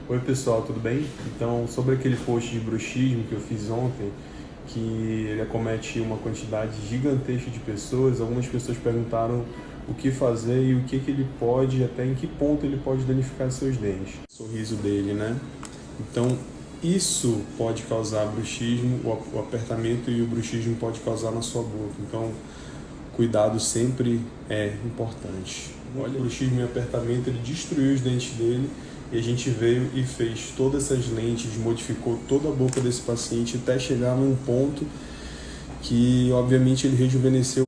Oi pessoal, tudo bem? Então, sobre aquele post de bruxismo que eu fiz ontem, que ele acomete uma quantidade gigantesca de pessoas, algumas pessoas perguntaram o que fazer e o que ele pode, até em que ponto ele pode danificar seus dentes. O sorriso dele, né? Então, isso pode causar bruxismo, o apertamento e o bruxismo pode causar na sua boca. Então, cuidado sempre é importante. Olha, o bruxismo e apertamento, ele destruiu os dentes dele e a gente veio e fez todas essas lentes, modificou toda a boca desse paciente até chegar num ponto que, obviamente, ele rejuvenesceu.